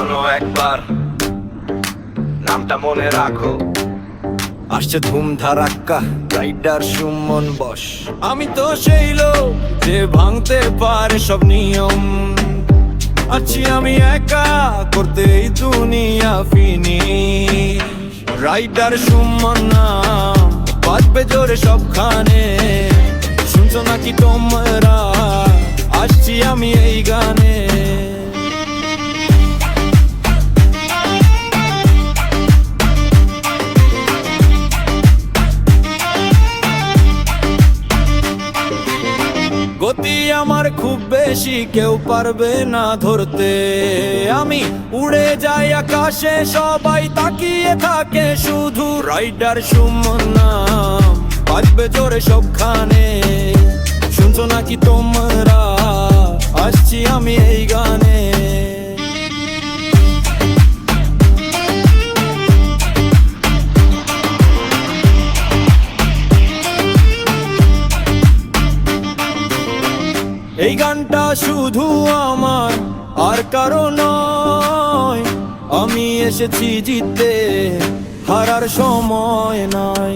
শোনো একবার, নামটা মনে রাখো। আসছে ধুম ধারাক্কা, রাইডার সুমন বস। আমি তো সেই লোক যে ভাঙতে পারে সব নিয়ম। আছি আমি একা করতে এই দুনিয়া ফিনিশ। রাইডার সুমন নাম বাজবে জোরে সবখানে। শুনছো নাকি তোমরা, আসছি আমি এই গানে। গতি আমার খুব বেশি, কেউ পারবে না ধরতে। আমি উড়ে যাই আকাশে, সবাই তাকিয়ে থাকে শুধু। রাইডার সুমন নাম বাজবে জোরে সবখানে। শুনছো নাকি তোমরা, আসছি আমি এই গানে। এই গানটা শুধু আমার আর কারো নয়। আমি এসেছি জিততে, হারার সময় নাই।